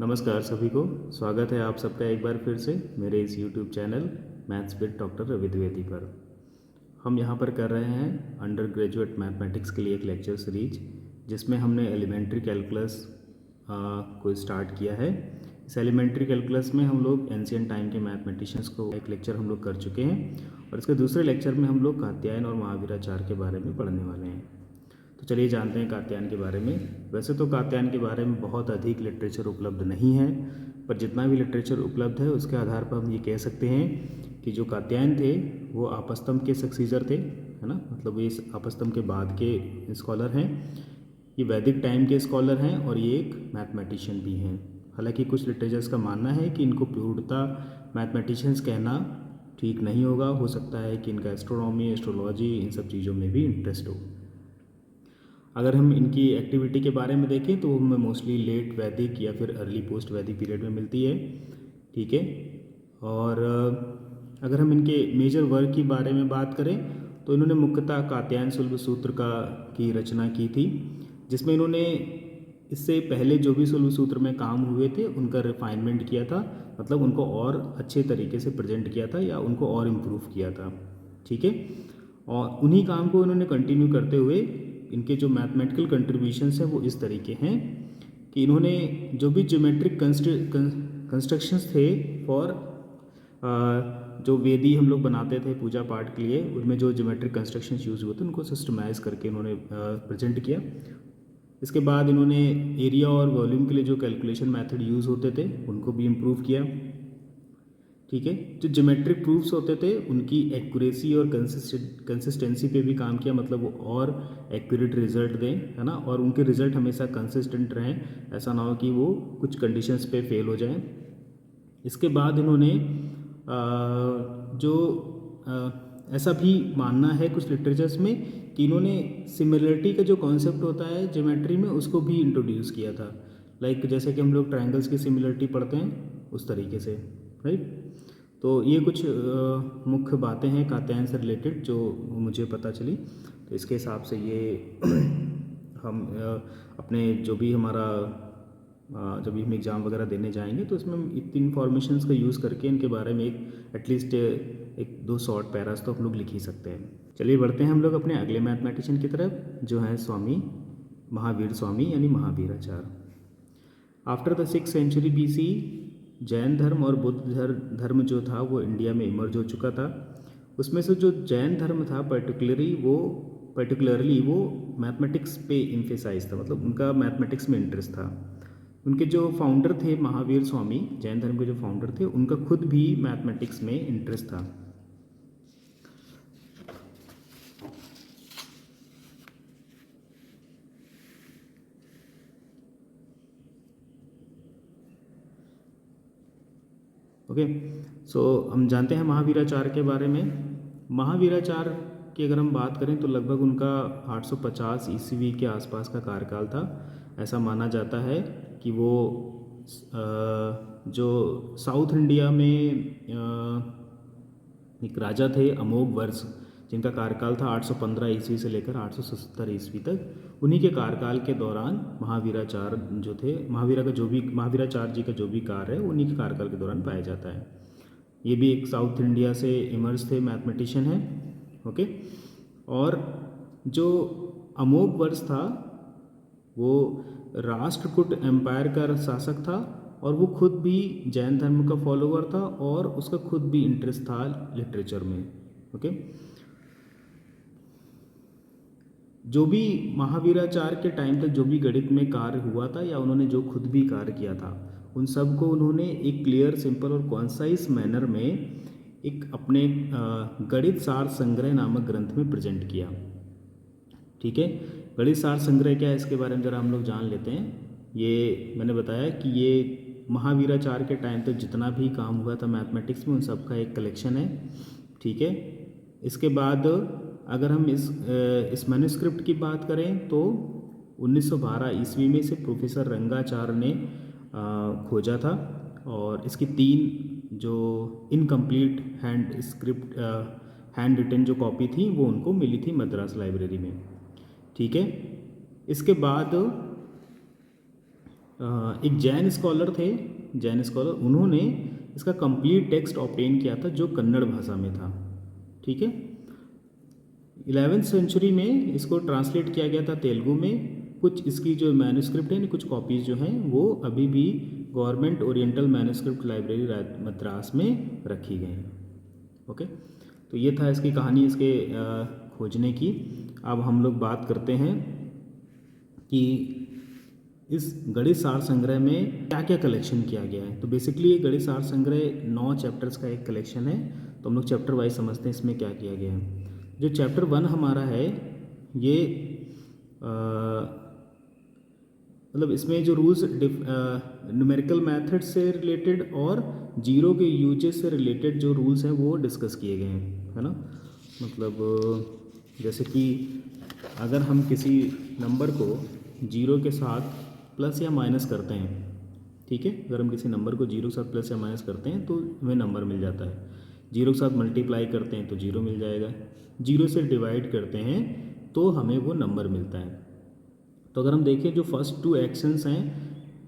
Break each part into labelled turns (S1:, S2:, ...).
S1: नमस्कार सभी को। स्वागत है आप सबका एक बार फिर से मेरे इस YouTube channel maths with doctor Ravi Dwivedi पर। हम यहाँ पर कर रहे हैं अंडर ग्रेजुएट मैथमेटिक्स के लिए एक लेक्चर सीरीज, जिसमें हमने एलिमेंट्री कैलकुलस को स्टार्ट किया है। इस एलिमेंट्री कैलकुलस में हम लोग एंशिएंट टाइम के मैथमेटिशियंस को एक लेक्चर हम लोग कर चुके हैं और इसके दूसरे लेक्चर में हम लोग कात्यायन और महावीराचार्य के बारे में पढ़ने वाले हैं। तो चलिए जानते हैं कात्यायन के बारे में। वैसे तो कात्यायन के बारे में बहुत अधिक लिटरेचर उपलब्ध नहीं है, पर जितना भी लिटरेचर उपलब्ध है उसके आधार पर हम ये कह सकते हैं कि जो कात्यायन थे वो आपस्तंभ के सक्सीजर थे, है ना। मतलब ये आपस्तंभ के बाद के स्कॉलर हैं, ये वैदिक टाइम के स्कॉलर हैं और ये एक मैथमेटिशियन भी हैं। हालांकि कुछ लिटरेचर्स का मानना है कि इनको पूर्णतः मैथमेटिशियंस कहना ठीक नहीं होगा। हो सकता है कि इनका एस्ट्रोनॉमी, एस्ट्रोलॉजी, इन सब चीज़ों में भी इंटरेस्ट हो। अगर हम इनकी एक्टिविटी के बारे में देखें तो हमें मोस्टली लेट वैदिक या फिर अर्ली पोस्ट वैदिक पीरियड में मिलती है, ठीक है। और अगर हम इनके मेजर वर्क के बारे में बात करें तो इन्होंने मुख्यतः कात्यायन सुलभ सूत्र की रचना की थी, जिसमें इन्होंने इससे पहले जो भी सुलभ सूत्र में काम हुए थे उनका रिफाइनमेंट किया था, मतलब उनको और अच्छे तरीके से प्रेजेंट किया था या उनको और इम्प्रूव किया था, ठीक है। और उन्हीं काम को इन्होंने कंटिन्यू करते हुए इनके जो मैथमेटिकल कंट्रीब्यूशंस हैं वो इस तरीके हैं कि इन्होंने जो भी ज्योमेट्रिक कंस्ट्रक्शंस थे फॉर जो वेदी हम लोग बनाते थे पूजा पाठ के लिए, उनमें जो ज्योमेट्रिक कंस्ट्रक्शंस यूज़ हुए थे उनको सिस्टमाइज करके इन्होंने प्रेजेंट किया। इसके बाद इन्होंने एरिया और वॉल्यूम के लिए जो कैलकुलेशन मेथड यूज़ होते थे उनको भी इम्प्रूव किया, ठीक है। जो ज्योमेट्रिक प्रूफ्स होते थे उनकी एक्यूरेसी और कंसिस्टेंसी पे भी काम किया, मतलब वो और एक्यूरेट रिजल्ट दें, है ना, और उनके रिजल्ट हमेशा कंसिस्टेंट रहें, ऐसा ना हो कि वो कुछ कंडीशंस पे फेल हो जाएं। इसके बाद इन्होंने ऐसा भी मानना है कुछ लिटरेचर्स में कि इन्होंने सिमिलरिटी का जो कॉन्सेप्ट होता है ज्योमेट्री में उसको भी इंट्रोड्यूस किया था। लाइक जैसे कि हम लोग ट्रायंगल्स की सिमिलरिटी पढ़ते हैं उस तरीके से, राइट। तो ये कुछ मुख्य बातें हैं कात्यायन से रिलेटेड जो मुझे पता चली। तो इसके हिसाब से ये हम अपने जो भी हमारा जब भी हम एग्ज़ाम वगैरह देने जाएंगे तो इसमें हम इतनी इन्फॉर्मेशंस का यूज़ करके इनके बारे में एक एटलीस्ट एक दो शॉर्ट पैरास तो हम लोग लिख ही सकते हैं। चलिए बढ़ते हैं हम लोग अपने अगले मैथमेटिशियन की तरफ, जो है स्वामी महावीर स्वामी यानी Mahaviracharya. After the 6th century BC Jain धर्म और बुद्ध धर्म जो था वो इंडिया में इमर्ज हो चुका था। उसमें से जो जैन धर्म था पर्टिकुलरली वो मैथमेटिक्स पे एम्फेसाइज था, मतलब उनका मैथमेटिक्स में इंटरेस्ट था। उनके जो फाउंडर थे महावीर स्वामी, जैन धर्म के जो फाउंडर थे, उनका खुद भी मैथमेटिक्स में इंटरेस्ट था। ओके, सो हम जानते हैं महावीराचार्य के बारे में। महावीराचार्य की अगर हम बात करें तो लगभग उनका 850 ईस्वी के आसपास का कार्यकाल था। ऐसा माना जाता है कि वो जो साउथ इंडिया में एक राजा थे अमोघ वर्ष, जिनका कार्यकाल था 815 ईस्वी से लेकर 870 ईस्वी तक। उन्हीं के कार्यकाल के दौरान महावीराचार्य जो थे, महावीराचार्य जी का जो भी कार्य है उन्हीं के कार्यकाल के दौरान पाया जाता है। ये भी एक साउथ इंडिया से इमर्ज थे मैथमेटिशियन हैं, ओके। और जो अमोघ वर्ष था वो राष्ट्रकूट एम्पायर का शासक था और वो खुद भी जैन धर्म का फॉलोअर था और उसका खुद भी इंटरेस्ट था लिटरेचर में, ओके। जो भी महावीराचार्य के टाइम तक जो भी गणित में कार्य हुआ था या उन्होंने जो खुद भी कार्य किया था, उन सब को उन्होंने एक क्लियर, सिंपल और कॉन्साइज मैनर में एक अपने गणित सार संग्रह नामक ग्रंथ में प्रेजेंट किया, ठीक है। गणित सार संग्रह क्या है इसके बारे में ज़रा हम लोग जान लेते हैं। ये मैंने बताया कि ये महावीराचार्य के टाइम तक जितना भी काम हुआ था मैथमेटिक्स में उन सब का एक कलेक्शन है, ठीक है। इसके बाद अगर हम इस मैन्युस्क्रिप्ट की बात करें तो 1912 ईस्वी में से प्रोफेसर रंगाचार्य ने खोजा था और इसकी 3 जो इनकम्प्लीट हैंड रिटन जो कॉपी थी वो उनको मिली थी मद्रास लाइब्रेरी में, ठीक है। इसके बाद एक जैन स्कॉलर उन्होंने इसका कंप्लीट टेक्स्ट ऑब्टेन किया था जो कन्नड़ भाषा में था, ठीक है। 11वीं सेंचुरी में इसको ट्रांसलेट किया गया था तेलुगु में। कुछ इसकी जो मैन्युस्क्रिप्ट है, कुछ कॉपीज़ जो हैं वो अभी भी government oriental manuscript library Madras में रखी गई हैं। ओके, तो ये था इसकी कहानी, इसके खोजने की। अब हम लोग बात करते हैं कि इस गणित सार संग्रह में क्या क्या कलेक्शन किया गया है। तो बेसिकली ये गणित सार संग्रह 9 चैप्टर्स का एक कलेक्शन है। तो हम लोग चैप्टर वाइज समझते हैं इसमें क्या किया गया है। जो चैप्टर 1 हमारा है ये मतलब इसमें जो रूल्स न्यूमेरिकल मेथड से रिलेटेड और जीरो के यूजेस से रिलेटेड जो रूल्स हैं वो डिस्कस किए गए हैं, है ना। मतलब जैसे कि अगर हम किसी नंबर को जीरो के साथ प्लस या माइनस करते हैं, ठीक है, अगर हम किसी नंबर को जीरो के साथ प्लस या माइनस करते हैं तो हमें नंबर मिल जाता है। जीरो के साथ मल्टीप्लाई करते हैं तो जीरो मिल जाएगा। जीरो से डिवाइड करते हैं तो हमें वो नंबर मिलता है। तो अगर हम देखें जो फर्स्ट 2 एक्शंस हैं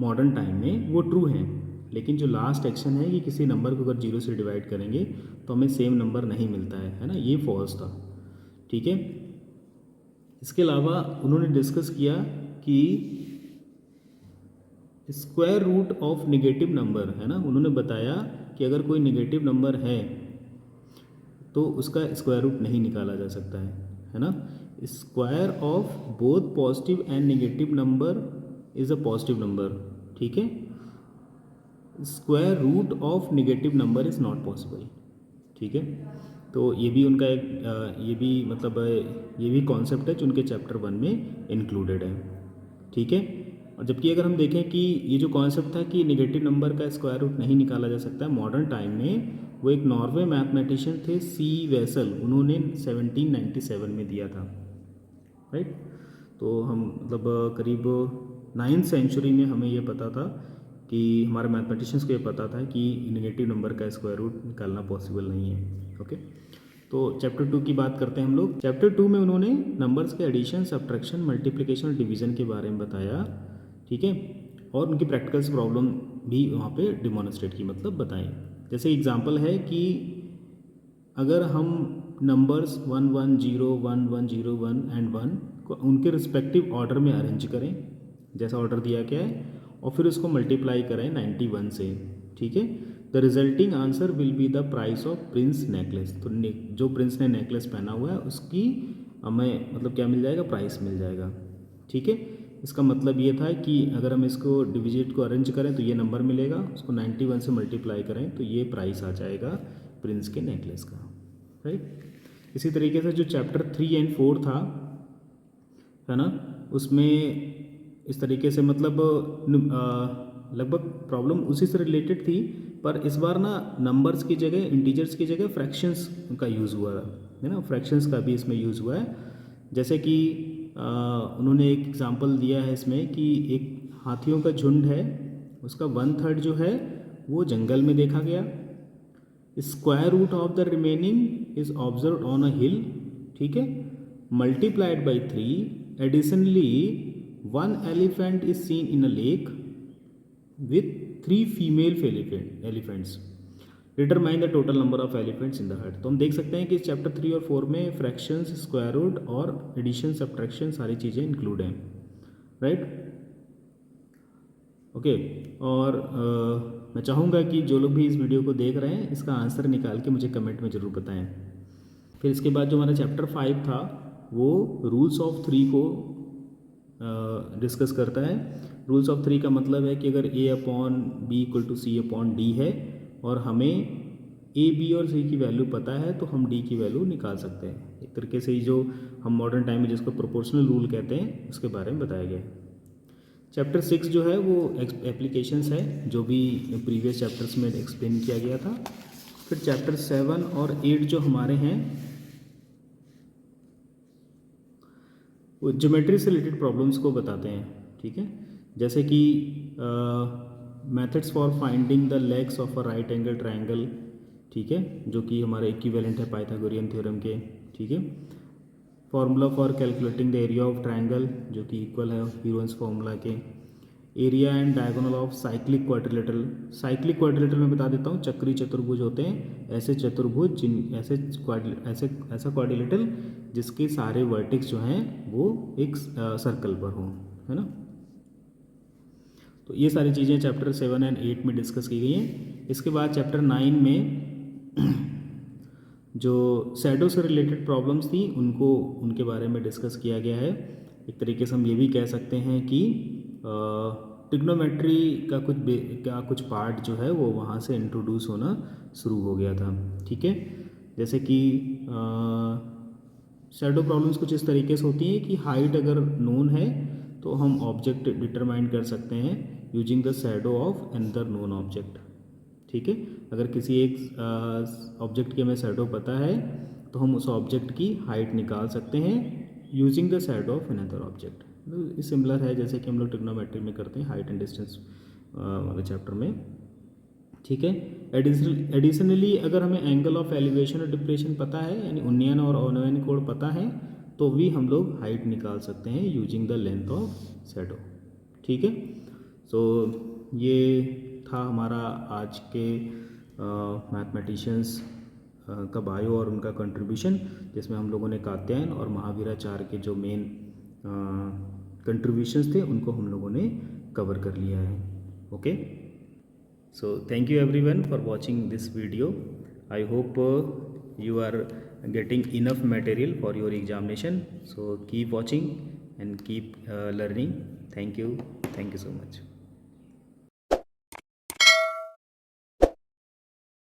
S1: मॉडर्न टाइम में वो ट्रू हैं, लेकिन जो लास्ट एक्शन है कि किसी नंबर को अगर जीरो से डिवाइड करेंगे तो हमें सेम नंबर नहीं मिलता है ना, ये फॉल्स था, ठीक है। इसके अलावा उन्होंने डिस्कस किया कि square root of negative number, है ना। उन्होंने बताया कि अगर कोई निगेटिव नंबर है तो उसका स्क्वायर रूट नहीं निकाला जा सकता है ना। Square of both positive and negative number is a positive number, ठीक है। Square root of negative number is not possible, ठीक है। तो ये भी उनका एक ये भी मतलब ये भी कॉन्सेप्ट है जो उनके चैप्टर 1 में इंक्लूडेड है, ठीक है। और जबकि अगर हम देखें कि ये जो कॉन्सेप्ट था कि नेगेटिव नंबर का स्क्वायर रूट नहीं निकाला जा सकता है, मॉडर्न टाइम में वो एक नॉर्वे मैथमेटिशियन थे सी वेसल, उन्होंने 1797 में दिया था, राइट। तो हम मतलब करीब 9वीं सेंचुरी में हमें ये पता था कि हमारे मैथमेटिशियंस को ये पता था कि नेगेटिव नंबर का स्क्वायर रूट निकालना पॉसिबल नहीं है। ओके, तो चैप्टर 2 की बात करते हैं हम लोग। चैप्टर 2 में उन्होंने नंबर्स के एडिशन, सब्ट्रैक्शन, मल्टीप्लिकेशन और डिवीजन के बारे में बताया, ठीक है। और उनकी प्रैक्टिकल्स प्रॉब्लम भी वहाँ पे डिमॉन्स्ट्रेट की, मतलब बताएं। जैसे एग्जांपल है कि अगर हम नंबर्स 1 1 0 1 1 0 1 एंड 1 को उनके रिस्पेक्टिव ऑर्डर में अरेंज करें, जैसा ऑर्डर दिया गया है, और फिर उसको मल्टीप्लाई करें 91 से, ठीक है। The resulting answer will be the price of Prince necklace. तो जो प्रिंस ने नेकलेस पहना हुआ है उसकी हमें मतलब क्या मिल जाएगा, प्राइस मिल जाएगा, ठीक है। इसका मतलब ये था कि अगर हम इसको डिविजिट को अरेंज करें तो ये नंबर मिलेगा, उसको 91 से मल्टीप्लाई करें तो ये प्राइस आ जाएगा प्रिंस के नेकलेस का, राइट। इसी तरीके से जो चैप्टर 3 एंड 4 था, है ना, उसमें इस तरीके से मतलब लगभग प्रॉब्लम उसी से रिलेटेड थी, पर इस बार ना नंबर्स की जगह, इंटीजर्स की जगह फ्रैक्शंस का यूज़ हुआ है ना, फ्रैक्शंस का भी इसमें यूज़ हुआ है। जैसे कि उन्होंने एक एग्जांपल दिया है इसमें कि एक हाथियों का झुंड है, उसका 1/3 जो है वो जंगल में देखा गया। Square root of the remaining is observe on a hill, ठीक है, multiplied by 3। Additionally 1 elephant is seen in a lake with 3 female elephants. Determine the total number of elephants in the heard. तो हम देख सकते हैं कि chapter 3 और 4 में फ्रैक्शंस, स्क्वायर रूट और एडिशन, सब्ट्रैक्शन सारी चीज़ें इंक्लूड हैं, राइट। ओके, और मैं चाहूँगा कि जो लोग भी इस वीडियो को देख रहे हैं इसका आंसर निकाल के मुझे कमेंट में ज़रूर बताएं। फिर इसके बाद जो हमारा चैप्टर 5 था वो रूल्स ऑफ 3 को डिस्कस करता है। रूल्स ऑफ 3 का मतलब है कि अगर A/B = C/D है और हमें A, B और C की वैल्यू पता है तो हम D की वैल्यू निकाल सकते हैं। एक तरीके से जो हम मॉडर्न टाइम में जिसको प्रोपोर्शनल रूल कहते हैं उसके बारे में बताया गया है। चैप्टर 6 जो है वो एप्लीकेशंस है, जो भी प्रीवियस चैप्टर्स में एक्सप्लेन किया गया था। फिर चैप्टर 7 और 8 जो हमारे हैं वो ज्योमेट्री से रिलेटेड प्रॉब्लम्स को बताते हैं, ठीक है। जैसे कि methods for finding the legs of a right angle triangle, ठीक है, जो कि हमारे इक्विवेलेंट है पाइथागोरियन थ्योरम के, ठीक है। Formula for calculating the area of triangle, जो कि इक्वल है हीरोन्स फार्मूला के। Area and diagonal of cyclic quadrilateral. Cyclic quadrilateral में बता देता हूँ, चक्री चतुर्भुज होते हैं ऐसे चतुर्भुज ऐसा क्वाड्रिलेटरल जिसके सारे वर्टेक्स जो हैं वो एक सर्कल पर हों, है ना। तो ये सारी चीज़ें चैप्टर 7 एंड 8 में डिस्कस की गई हैं। इसके बाद चैप्टर 9 में जो शैडो से रिलेटेड प्रॉब्लम्स थी उनके बारे में डिस्कस किया गया है। एक तरीके से हम ये भी कह सकते हैं कि ट्रिग्नोमेट्री का कुछ पार्ट जो है वो वहाँ से इंट्रोड्यूस होना शुरू हो गया था, ठीक है। जैसे कि शैडो प्रॉब्लम्स कुछ इस तरीके से होती हैं कि हाइट अगर नोन है तो हम ऑब्जेक्ट डिटरमाइन कर सकते हैं using the shadow of another known object, ठीक है। अगर किसी एक ऑब्जेक्ट की हमें शैडो पता है तो हम उस ऑब्जेक्ट की हाइट निकाल सकते हैं using the shadow of another object. Similar है जैसे कि हम लोग ट्रिग्नोमेट्री में करते हैं हाइट एंड डिस्टेंस वाले चैप्टर में, ठीक है। एडिशनली अगर हमें एंगल ऑफ एलिवेशन और डिप्रेशन पता है, यानी उन्नयन और अवनयन कोण पता है, तो भी हम लोग हाइट निकाल सकते हैं using the length of shadow, ठीक है। सो ये था हमारा आज के मैथमेटिशियंस का बायो और उनका कंट्रीब्यूशन, जिसमें हम लोगों ने कात्यायन और महावीराचार्य के जो मेन कंट्रीब्यूशंस थे उनको हम लोगों ने कवर कर लिया है। Okay, so thank you everyone for watching this video. I hope you are getting enough material for your examination, so keep watching and keep learning. Thank you so much.